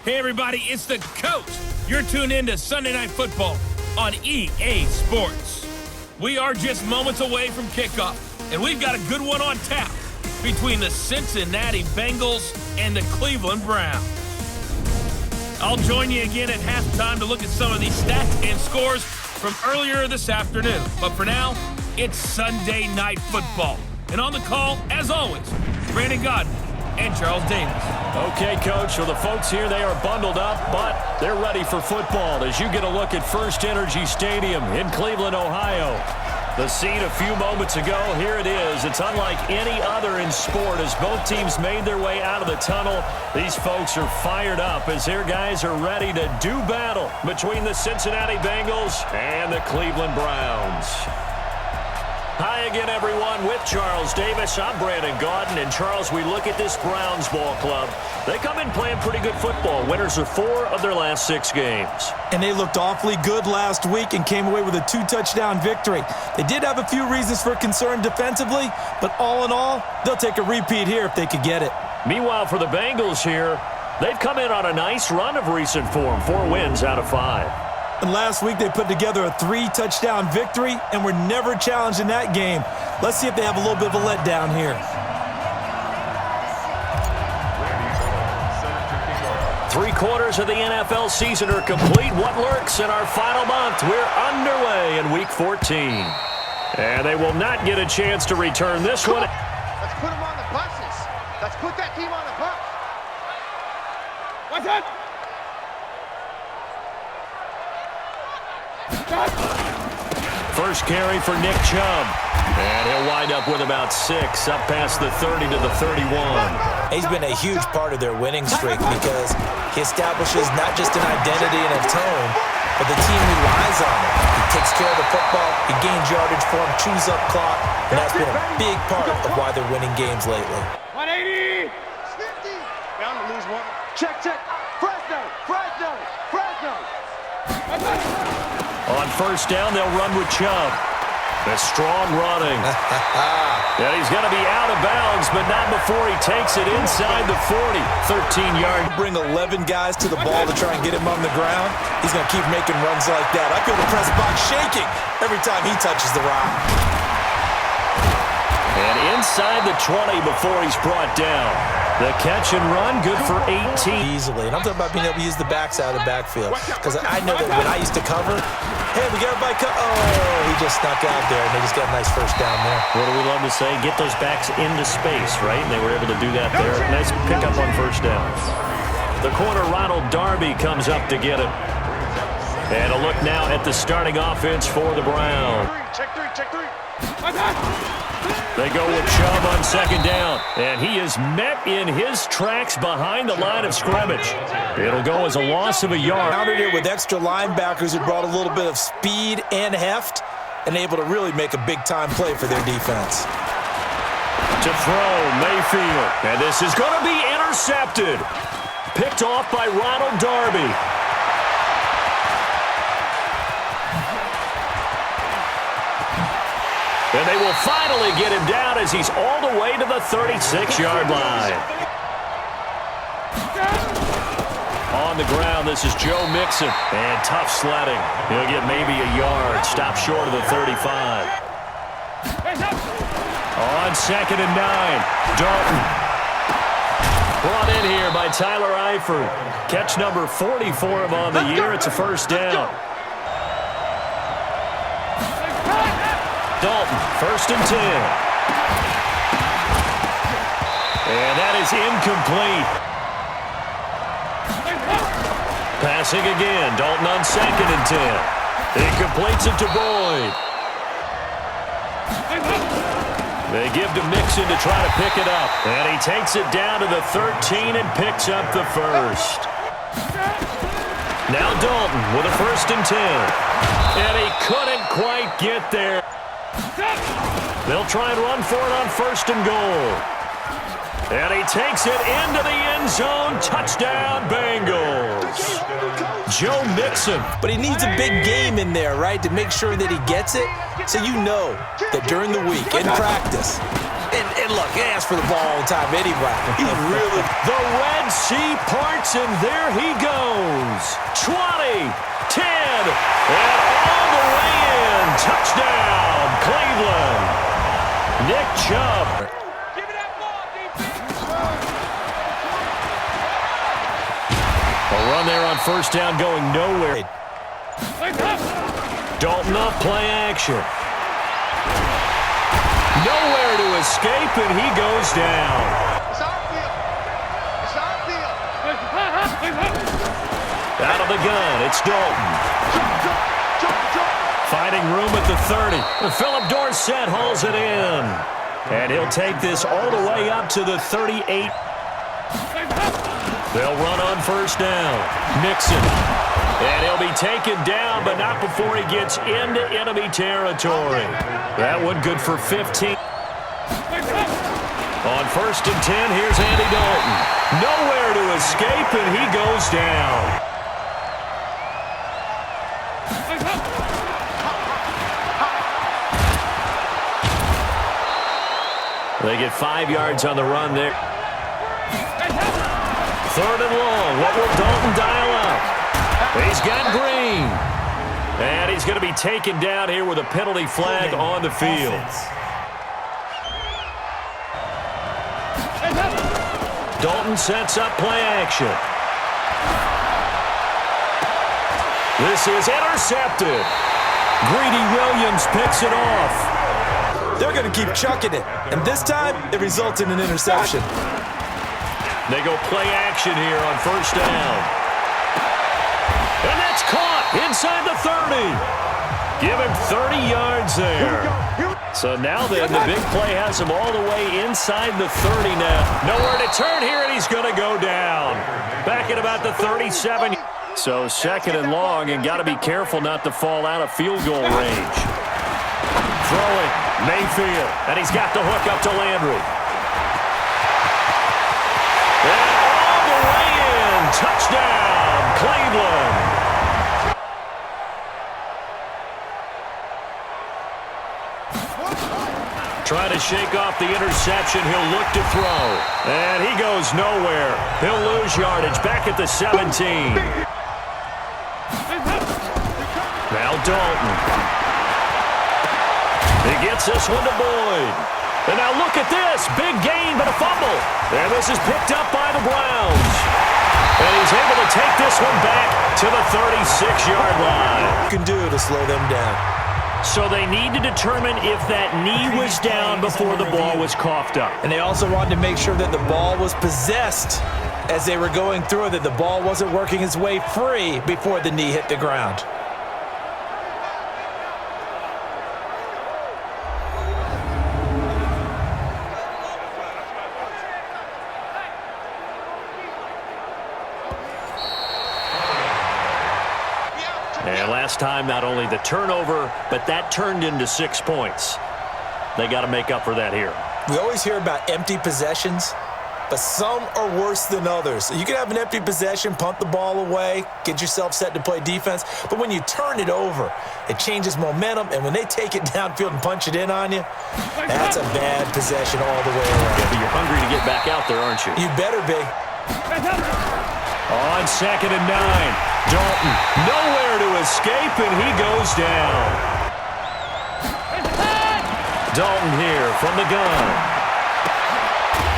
Hey everybody, it's the coach. You're tuned in to Sunday Night Football on EA Sports. We are just moments away from kickoff, and we've got a good one on tap between the Cincinnati Bengals and the Cleveland Browns. I'll join you again at halftime to look at some of these stats and scores from earlier this afternoon. But for now, it's Sunday Night Football. And on the call, as always, Brandon Godwin and Charles Davis. Okay, Coach, well, the folks here, they are bundled up, but they're ready for football as you get a look at First Energy Stadium in Cleveland, Ohio. The scene a few moments ago, here it is. It's unlike any other in sport as both teams made their way out of the tunnel. These folks are fired up as their guys are ready to do battle between the Cincinnati Bengals and the Cleveland Browns. Hi again, everyone. With Charles Davis, I'm Brandon Gaudin. And, Charles, we look at this Browns ball club. They come in playing pretty good football. Winners of 4 of their last 6 games. And they looked awfully good last week and came away with a 2-touchdown victory. They did have a few reasons for concern defensively, but all in all, they'll take a repeat here if they could get it. Meanwhile, for the Bengals here, they've come in on a nice run of recent form. 4 wins out of 5. And last week, they put together a 3-touchdown victory and were never challenged in that game. Let's see if they have a little bit of a letdown here. 3/4 of the NFL season are complete. What lurks in our final month? We're underway in Week 14. And they will not get a chance to return this one. Let's put them on the buses. Let's put that team on the bus. What's that? First carry for Nick Chubb. And he'll wind up with about 6, up past the 30 to the 31. He's been a huge part of their winning streak because he establishes not just an identity and a tone, but the team relies on him. He takes care of the football, he gains yardage for him, chews up clock, and that's been a big part of why they're winning games lately. 180. 50. Bound to lose one. Check. Fresno. On first down, they'll run with Chubb. A strong running. And he's going to be out of bounds, but not before he takes it inside the 40. 13-yard. Bring 11 guys to the ball to try and get him on the ground. He's going to keep making runs like that. I feel the press box shaking every time he touches the rock. And inside the 20 before he's brought down. The catch and run, good for 18. Easily. And I'm talking about being able to use the backs out of the backfield. Because I know that when I used to cover, hey, we got everybody he just snuck out there, and they just got a nice first down there. What do we love to say? Get those backs into space, right? And they were able to do that there. Nice pickup on first down. The corner, Ronald Darby, comes up to get it. And a look now at the starting offense for the Browns. Check three. They go with Chubb on second down, and he is met in his tracks behind the line of scrimmage. It'll go as a loss of a yard. Countered it with extra linebackers who brought a little bit of speed and heft and able to really make a big-time play for their defense. To throw, Mayfield, and this is going to be intercepted. Picked off by Ronald Darby. And they will finally get him down as he's all the way to the 36-yard line. On the ground, this is Joe Mixon. And tough sledding. He'll get maybe a yard. Stop short of the 35. On 2nd and 9, Dalton. Brought in here by Tyler Eifert. Catch number 40 for him on the year. It's a first down. Dalton, 1st and 10. And that is incomplete. Passing again. Dalton on 2nd and 10. He completes it to Boyd. They give to Mixon to try to pick it up. And he takes it down to the 13 and picks up the first. Now Dalton with a 1st and 10. And he couldn't quite get there. They'll try and run for it on 1st and goal. And he takes it into the end zone. Touchdown, Bengals. Joe Mixon. But he needs a big game in there, right, to make sure that he gets it. So you know that during the week, in practice, and look, he asks for the ball all the time anyway. He really... The Red Sea parts, and there he goes. 20, 10, and all the way in. Touchdown, Cleveland. Nick Chubb. A run there on first down going nowhere. Dalton up, play action. Nowhere to escape, and he goes down. Out of the gun, it's Dalton. Finding room at the 30. Philip Dorsett hauls it in. And he'll take this all the way up to the 38. They'll run on first down. Mixon. And he'll be taken down, but not before he gets into enemy territory. That one good for 15. On first and 10, here's Andy Dalton. Nowhere to escape, and he goes down. They get 5 yards on the run there. Third and long. What will Dalton dial up? He's got Green. And he's going to be taken down here with a penalty flag on the field. Dalton sets up play action. This is intercepted. Greedy Williams picks it off. They're going to keep chucking it. And this time, it results in an interception. They go play action here on first down. And that's caught inside the 30. Give him 30 yards there. So now then, the big play has him all the way inside the 30 now. Nowhere to turn here, and he's going to go down. Back at about the 37. So second and long, and got to be careful not to fall out of field goal range. Throwing, Mayfield, and he's got the hook up to Landry. And all the way in, touchdown, Cleveland. Trying to shake off the interception, he'll look to throw. And he goes nowhere. He'll lose yardage back at the 17. Now Dalton. He gets this one to Boyd. And now look at this. Big gain, but a fumble. And this is picked up by the Browns. And he's able to take this one back to the 36-yard line. What you can do to slow them down. So they need to determine if that knee was down before the ball was coughed up. And they also wanted to make sure that the ball was possessed as they were going through, that the ball wasn't working its way free before the knee hit the ground. And last time, not only the turnover, but that turned into 6 points. They got to make up for that here. We always hear about empty possessions, but some are worse than others. You can have an empty possession, punt the ball away, get yourself set to play defense, but when you turn it over, it changes momentum, and when they take it downfield and punch it in on you, that's a bad possession all the way around. Yeah, but you're hungry to get back out there, aren't you? You better be. On second and 9, Dalton nowhere to escape, and he goes down. Dalton here from the gun.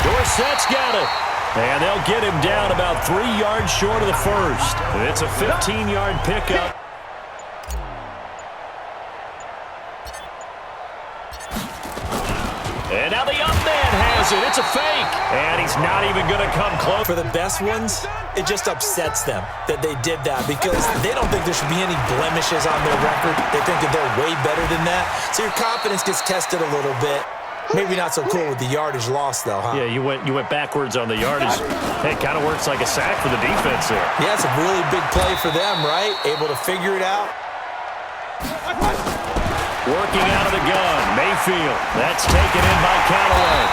Dorsett's got it. And they'll get him down about 3 yards short of the first. It's a 15-yard pickup. And now the up man has it. It's a fake. And he's not even going to come close. For the best ones, it just upsets them that they did that because they don't think there should be any blemishes on their record. They think that they're way better than that. So your confidence gets tested a little bit. Maybe not so cool with the yardage loss, though, huh? Yeah, you went backwards on the yardage. Hey, it kind of works like a sack for the defense there. Yeah, it's a really big play for them, right? Able to figure it out. Working out of the gun, Mayfield. That's taken in by Callaway.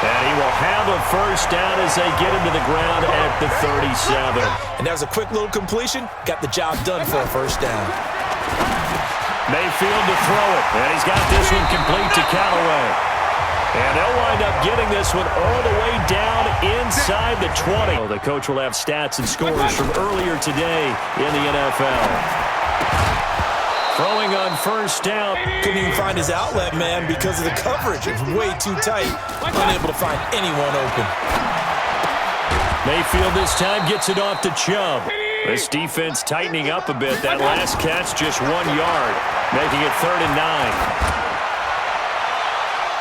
And he will have a first down as they get into the ground at the 37. And that was a quick little completion. Got the job done for a first down. Mayfield to throw it. And he's got this one complete to Callaway. And they'll wind up getting this one all the way down inside the 20. The coach will have stats and scores from earlier today in the NFL. Throwing on first down. Couldn't even find his outlet, man, because of the coverage. It was way too tight. Unable to find anyone open. Mayfield this time gets it off to Chubb. This defense tightening up a bit. That last catch just 1 yard, making it 3rd and 9.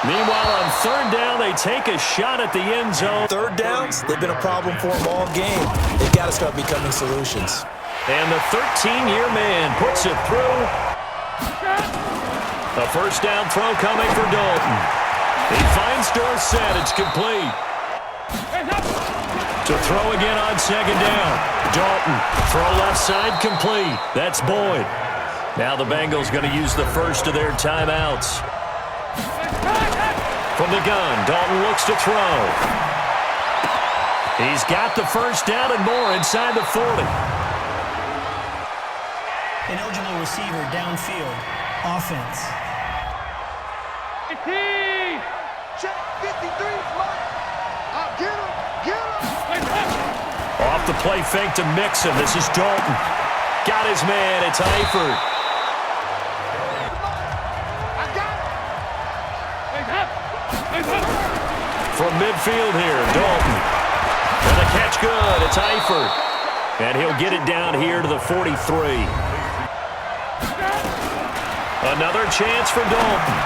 Meanwhile, on third down, they take a shot at the end zone. Third downs, they've been a problem for them all game. They've got to start becoming solutions. And the 13-year man puts it through. A first down throw coming for Dalton. He finds Dorsett. It's complete. To throw again on second down. Dalton, throw left side, complete. That's Boyd. Now the Bengals going to use the first of their timeouts. From the gun, Dalton looks to throw. He's got the first down and more inside the 40. An eligible receiver downfield. Offense. Check 53. Get him. Off the play fake to Mixon. This is Dalton. Got his man. It's Eifert. From midfield here, Dalton. And the catch good. It's Eifert. And he'll get it down here to the 43. Another chance for Dalton.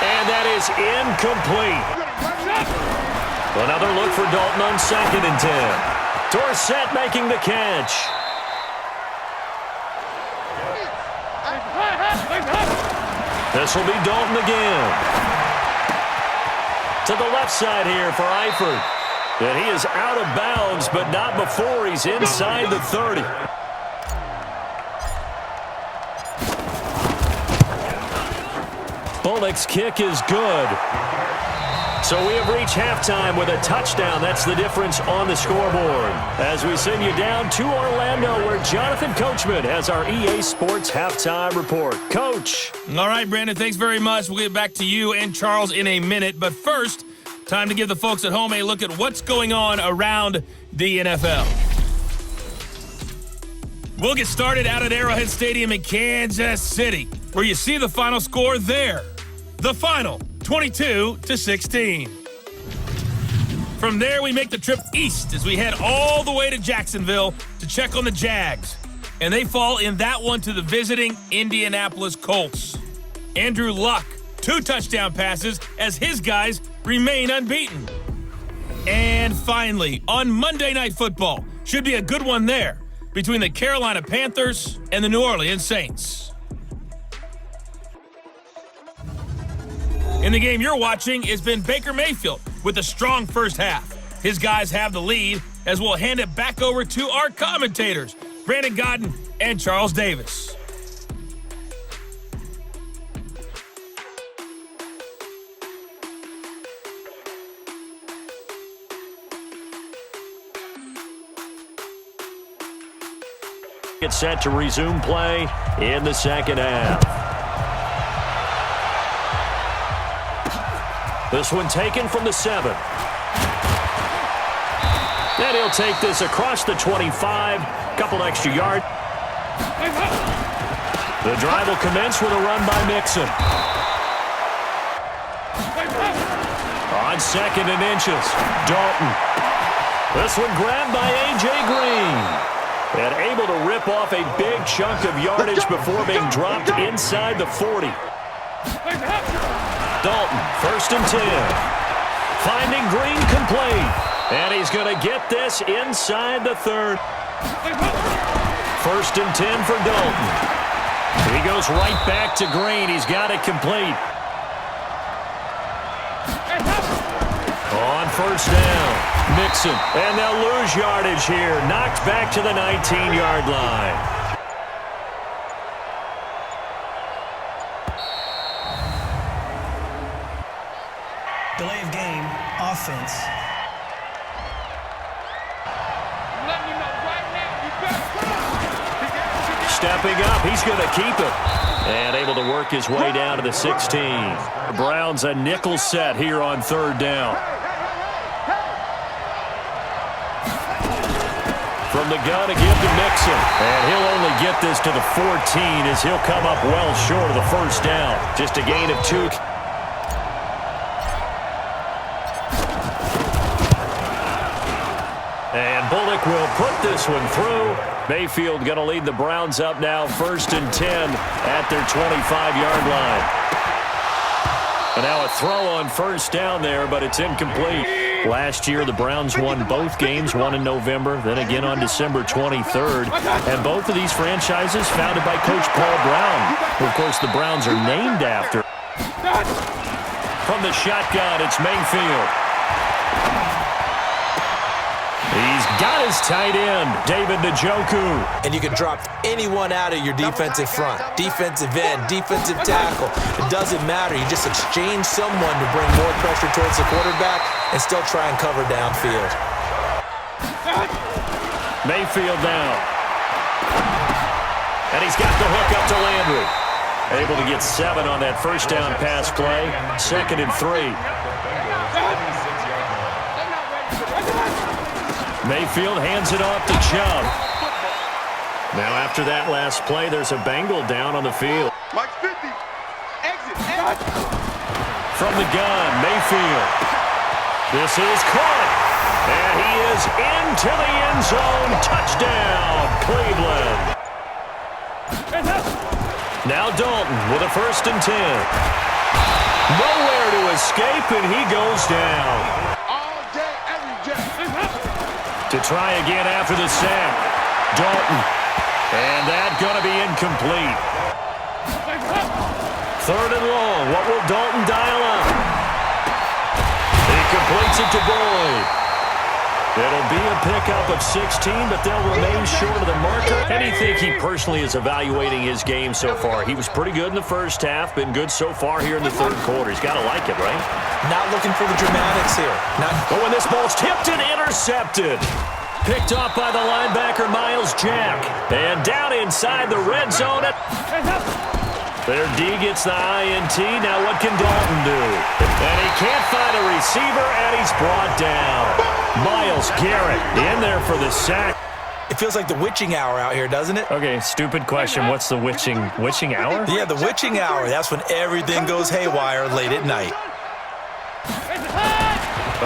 And that is incomplete. Another look for Dalton on 2nd and 10. Dorsett making the catch. This will be Dalton again. To the left side here for Eifert. And he is out of bounds, but not before he's inside the 30. Bullock's kick is good. So we have reached halftime with a touchdown. That's the difference on the scoreboard. As we send you down to Orlando, where Jonathan Coachman has our EA Sports Halftime Report. Coach. All right, Brandon, thanks very much. We'll get back to you and Charles in a minute. But first, time to give the folks at home a look at what's going on around the NFL. We'll get started out at Arrowhead Stadium in Kansas City, where you see the final score there. The final, 22-16. From there, we make the trip east as we head all the way to Jacksonville to check on the Jags. And they fall in that one to the visiting Indianapolis Colts. Andrew Luck, 2 touchdown passes as his guys remain unbeaten. And finally, on Monday Night Football, should be a good one there between the Carolina Panthers and the New Orleans Saints. In the game you're watching, it's been Baker Mayfield with a strong first half. His guys have the lead as we'll hand it back over to our commentators, Brandon Godden and Charles Davis. It's set to resume play in the second half. This one taken from the 7. And he'll take this across the 25. Couple extra yards. The drive will commence with a run by Mixon. On 2nd and inches, Dalton. This one grabbed by A.J. Green. And able to rip off a big chunk of yardage before being dropped inside the 40. Dalton, 1st and 10. Finding Green complete. And he's going to get this inside the 3rd. 1st and 10 for Dalton. He goes right back to Green. He's got it complete. On 1st down, Mixon. And they'll lose yardage here. Knocked back to the 19-yard line. offense. Stepping up, he's going to keep it. And able to work his way down to the 16. The Browns a nickel set here on third down. From the gun to give to Mixon. And he'll only get this to the 14 as he'll come up well short of the first down. Just a gain of 2. And Bullock will put this one through. Mayfield going to lead the Browns up now, 1st and 10 at their 25-yard line. And now a throw on first down there, but it's incomplete. Last year, the Browns won both games, one in November, then again on December 23rd. And both of these franchises founded by Coach Paul Brown, who, of course, the Browns are named after. From the shotgun, it's Mayfield. He's got his tight end, David Njoku. And you can drop anyone out of your defensive front, defensive end, defensive tackle. It doesn't matter. You just exchange someone to bring more pressure towards the quarterback and still try and cover downfield. Mayfield now. And he's got the hook up to Landry. Able to get 7 on that first down pass play. 2nd and 3. Mayfield hands it off to Chubb. Now after that last play, there's a Bengal down on the field. Mike 50. Exit. From the gun, Mayfield. This is caught. And he is into the end zone. Touchdown, Cleveland. Now Dalton with a 1st and 10. Nowhere to escape, and he goes down. To try again after the sack. Dalton. And that's going to be incomplete. 3rd and long. What will Dalton dial up? He completes it to Boyd. It'll be a pickup of 16, but they'll remain short of the marker. How do you think he personally is evaluating his game so far? He was pretty good in the first half, been good so far here in the 3rd quarter. He's got to like it, right? Not looking for the dramatics here. Oh, and this ball's tipped and intercepted. Picked off by the linebacker, Miles Jack. And down inside the red zone. There, D gets the INT. Now what can Dalton do? And he can't find a receiver, and he's brought down. Myles Garrett in there for the sack. It feels like the witching hour out here, doesn't it? Okay, stupid question. What's the witching hour? Yeah, the witching hour. That's when everything goes haywire late at night.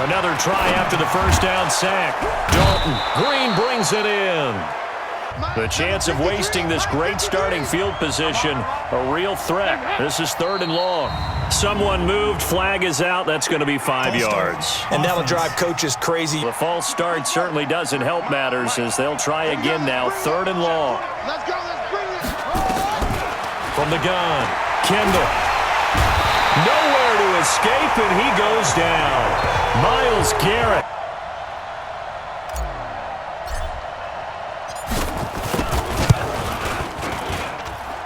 Another try after the first down sack. Dalton Green brings it in. The chance of wasting this great starting field position, a real threat. This is 3rd and long. Someone moved, flag is out. That's going to be 5 yards. And that'll drive coaches crazy. The false start certainly doesn't help matters as they'll try again now. 3rd and long. Let's go. Let's bring it. From the gun, Kendall. Nowhere to escape, and he goes down. Myles Garrett.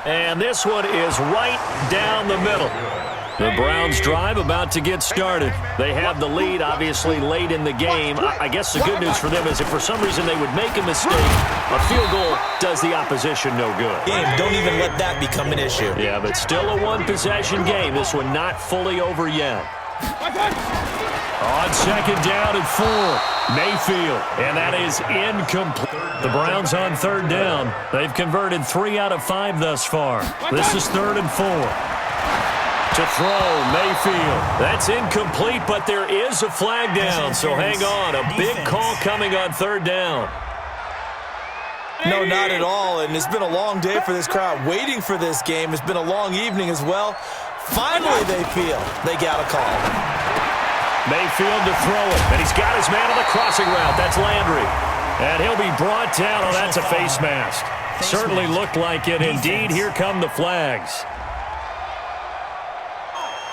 And this one is right down the middle. The Browns drive about to get started. They have the lead, obviously, late in the game. I guess the good news for them is if for some reason they would make a mistake, a field goal does the opposition no good. Don't even let that become an issue. Yeah, but still a one-possession game. This one not fully over yet. On 2nd down and 4, Mayfield, and that is incomplete. The Browns on 3rd down. They've converted 3 out of 5 thus far. This is 3rd and 4. To throw, Mayfield. That's incomplete, but there is a flag down, so hang on. A big call coming on 3rd down. No, not at all, and it's been a long day for this crowd waiting for this game. It's been a long evening as well. Finally, they feel they got a call. Mayfield to throw it, and he's got his man on the crossing route. That's Landry. And he'll be brought down. Oh, that's a face mask. Certainly looked like it. Indeed, here come the flags.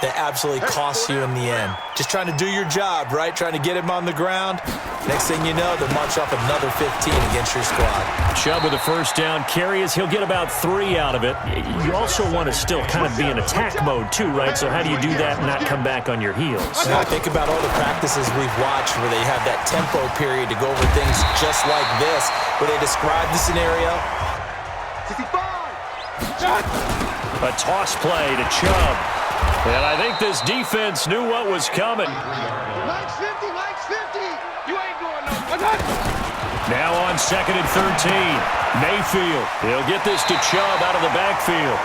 that absolutely costs you in the end. Just trying to do your job, right? Trying to get him on the ground. Next thing you know, they'll march off another 15 against your squad. Chubb with a first down carry as he'll get about 3 out of it. You also want to still kind of be in attack mode too, right? So how do you do that and not come back on your heels? Now, think about all the practices we've watched where they have that tempo period to go over things just like this, where they describe the scenario. 65. A toss play to Chubb. And I think this defense knew what was coming. Mike's 50, Mike's 50. You ain't going no. Now on 2nd and 13. Mayfield. He'll get this to Chubb out of the backfield.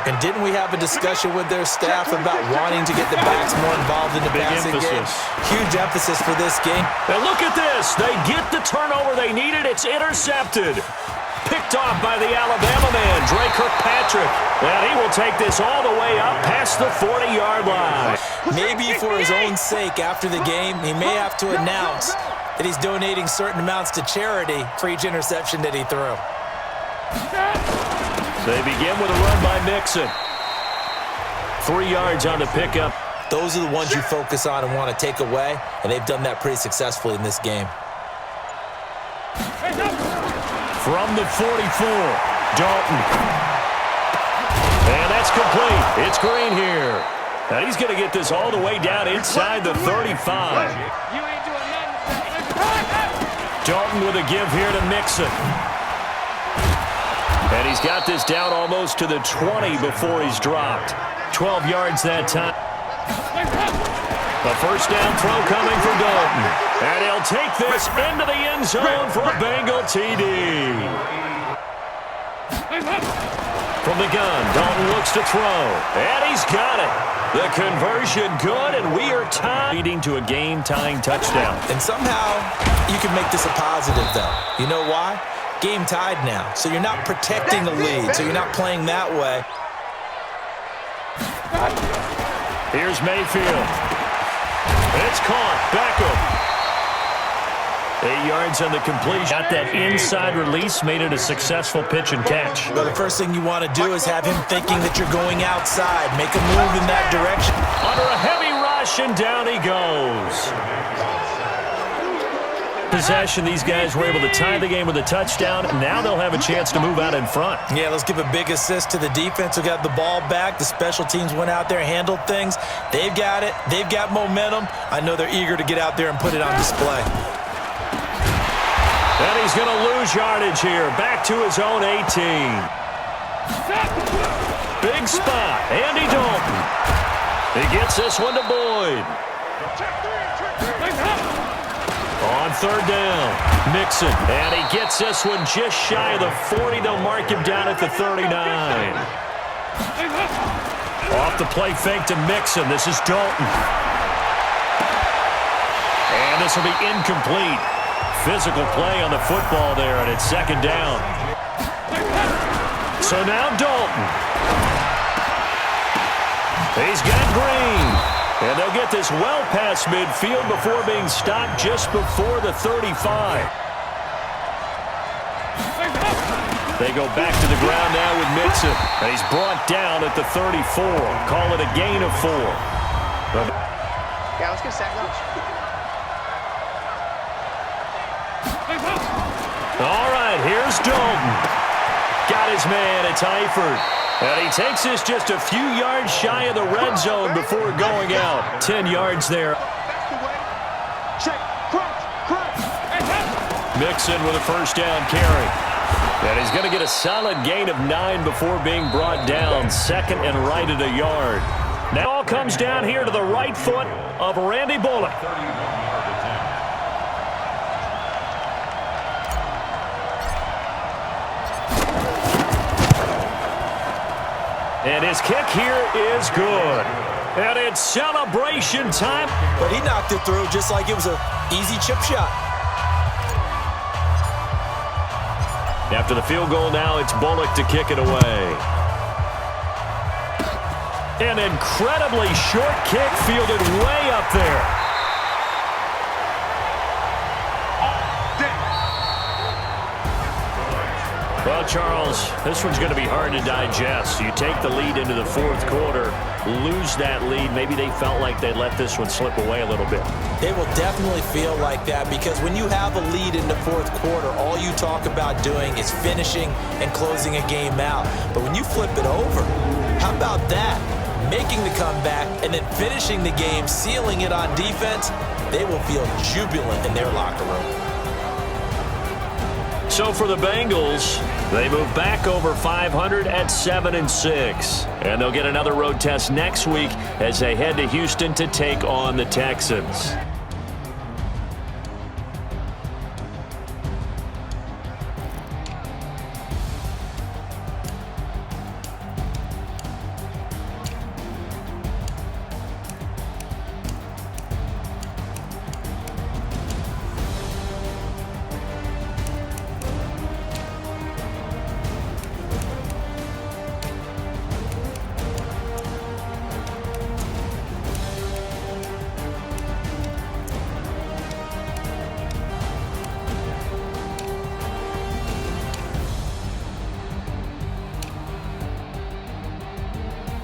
And didn't we have a discussion with their staff about wanting to get the backs more involved in the passing game? Huge emphasis for this game. And look at this. They get the turnover they needed. It's intercepted. Picked off by the Alabama man, Dre Kirkpatrick. And he will take this all the way up past the 40-yard line. Maybe for his own sake after the game, he may have to announce that he's donating certain amounts to charity for each interception that he threw. They begin with a run by Mixon. 3 yards on the pickup. Those are the ones you focus on and want to take away, and they've done that pretty successfully in this game. From the 44, Dalton. And that's complete. It's Green here. Now he's going to get this all the way down inside the 35. You ain't doing nothing. Dalton with a give here to Mixon. And he's got this down almost to the 20 before he's dropped. 12 yards that time. The first down throw coming from Dalton. And he'll take this into the end zone for a Bengal TD. From the gun, Dalton looks to throw. And he's got it. The conversion good, and we are tied. Leading to a game-tying touchdown. And somehow, you can make this a positive, though. You know why? Game tied now. So you're not protecting the lead, so you're not playing that way. Here's Mayfield. It's caught. Beckham. 8 yards on the completion. Got that inside release, made it a successful pitch and catch. Well, the first thing you want to do is have him thinking that you're going outside. Make a move in that direction. Under a heavy rush, and down he goes. Possession, these guys were able to tie the game with a touchdown. Now they'll have a chance to move out in front. Yeah, let's give a big assist to the defense who got the ball back. The special teams went out there, handled things. They've got it. They've got momentum. I know they're eager to get out there and put it on display. And he's going to lose yardage here. Back to his own 18. Big spot. Andy Dalton. He gets this one to Boyd. On third down, Mixon. And he gets this one just shy of the 40. They'll mark him down at the 39. Off the play fake to Mixon. This is Dalton. And this will be incomplete. Physical play on the football there, and it's second down. So now Dalton. He's got Green. And they'll get this well past midfield before being stopped just before the 35. They go back to the ground now with Mixon. And he's brought down at the 34. Call it a gain of 4. Yeah, let's get sack lunch. All right, here's Dalton. Got his man. It's Eifert. And he takes this just a few yards shy of the red zone before going out. 10 yards there. Mixon with a first down carry. And he's going to get a solid gain of 9 before being brought down. Second and right at a yard. Now all comes down here to the right foot of Randy Bullock. And his kick here is good. And it's celebration time. But he knocked it through just like it was an easy chip shot. After the field goal now, it's Bullock to kick it away. An incredibly short kick fielded way up there. Well, Charles, this one's going to be hard to digest. You take the lead into the fourth quarter. lose that lead. Maybe they felt like they let this one slip away a little bit. They will definitely feel like that because when you have a lead in the fourth quarter, all you talk about doing is finishing and closing a game out. But when you flip it over, how about that? Making the comeback and then finishing the game, sealing it on defense, they will feel jubilant in their locker room. So for the Bengals, they move back over 500 at 7-6. And they'll get another road test next week as they head to Houston to take on the Texans.